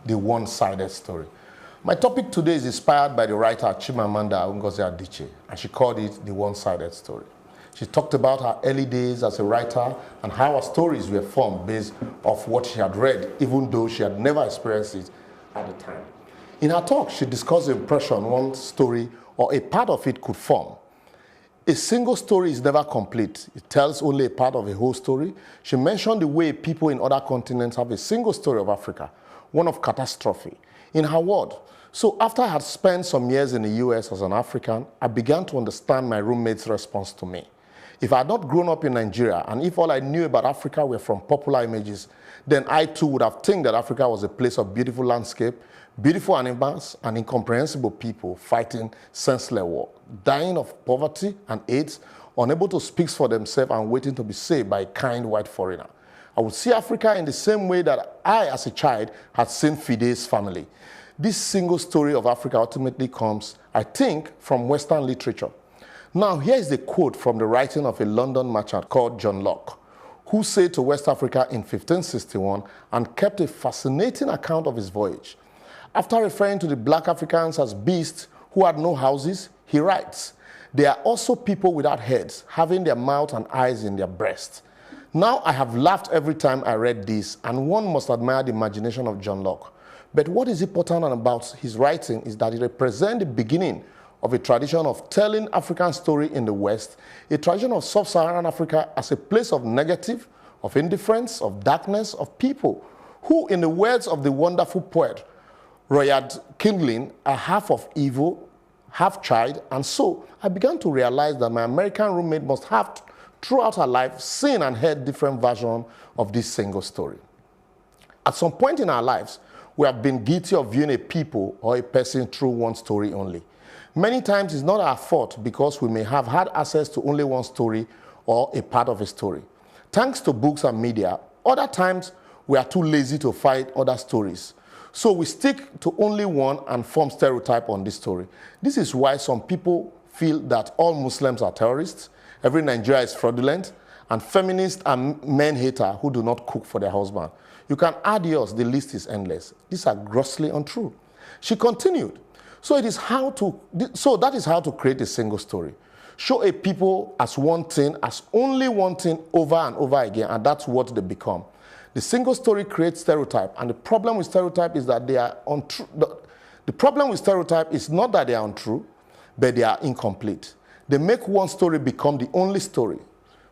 the one-sided story. My topic today is inspired by the writer Chimamanda Ngozi Adichie, and she called it the one-sided story. She talked about her early days as a writer and how her stories were formed based off what she had read, even though she had never experienced it at the time. In her talk, she discussed the impression one story or a part of it could form. A single story is never complete. It tells only a part of a whole story. She mentioned the way people in other continents have a single story of Africa, one of catastrophe. In her word, so after I had spent some years in the US as an African, I began to understand my roommate's response to me. If I had not grown up in Nigeria, and if all I knew about Africa were from popular images, then I too would have think that Africa was a place of beautiful landscape, beautiful animals, and incomprehensible people fighting senseless war, dying of poverty and AIDS, unable to speak for themselves and waiting to be saved by a kind white foreigner. I would see Africa in the same way that I, as a child, had seen Fide's family. This single story of Africa ultimately comes, I think, from Western literature. Now, here is a quote from the writing of a London merchant called John Locke, who sailed to West Africa in 1561 and kept a fascinating account of his voyage. After referring to the black Africans as beasts who had no houses, he writes, "They are also people without heads, having their mouth and eyes in their breast." Now, I have laughed every time I read this, and one must admire the imagination of John Locke. But what is important about his writing is that it represents the beginning of a tradition of telling African story in the West, a tradition of sub-Saharan Africa as a place of negative, of indifference, of darkness, of people who, in the words of the wonderful poet Rudyard Kipling, are half of evil, half child, and so I began to realize that my American roommate must have, throughout her life, seen and heard different versions of this single story. At some point in our lives, we have been guilty of viewing a people or a person through one story only. Many times it's not our fault because we may have had access to only one story or a part of a story. Thanks to books and media, other times we are too lazy to find other stories. So we stick to only one and form stereotype on this story. This is why some people feel that all Muslims are terrorists, every Nigerian is fraudulent, and feminists are men haters who do not cook for their husband. You can add yours, the list is endless. These are grossly untrue. She continued, so that is how to create a single story. Show a people as one thing, as only one thing over and over again, and that's what they become. The single story creates stereotype, and the problem with stereotype is that they are untrue. The problem with stereotype is not that they are untrue, but they are incomplete. They make one story become the only story.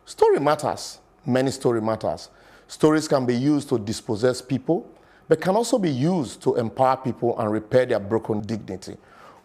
Story matters. Many story matters. Stories can be used to dispossess people, but can also be used to empower people and repair their broken dignity.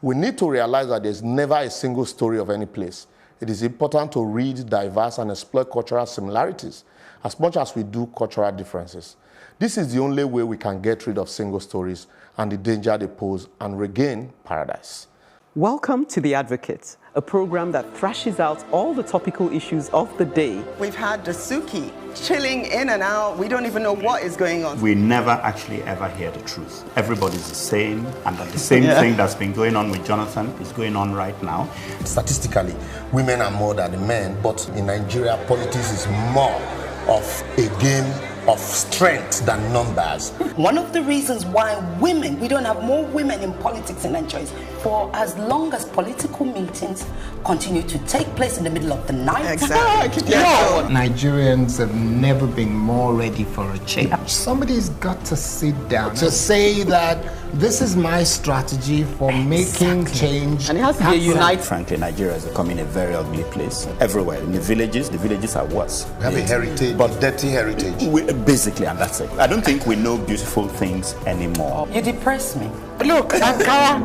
We need to realize that there's never a single story of any place. It is important to read diverse and explore cultural similarities as much as we do cultural differences. This is the only way we can get rid of single stories and the danger they pose and regain paradise. Welcome to The Advocate, a program that thrashes out all the topical issues of the day. We've had Dasuki chilling in and out. We don't even know what is going on. We never actually ever hear the truth. Everybody's the same, and that the same thing that's been going on with Jonathan is going on right now. Statistically, women are more than the men, but in Nigeria, politics is more of a game of strength than numbers. One of the reasons why we don't have more women in politics in Nigeria is for as long as political meetings continue to take place in the middle of the night. Exactly. Nigerians have never been more ready for a change. Somebody's got to sit down to say that this is my strategy for making change. And it has to be united. Frankly, Nigeria is becoming a very ugly place. Everywhere. In the villages are worse. We have a heritage, but dirty heritage. Basically, and that's it. I don't think we know beautiful things anymore. You depress me. Look, Ankara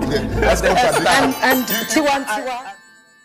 and Tiwantiwa.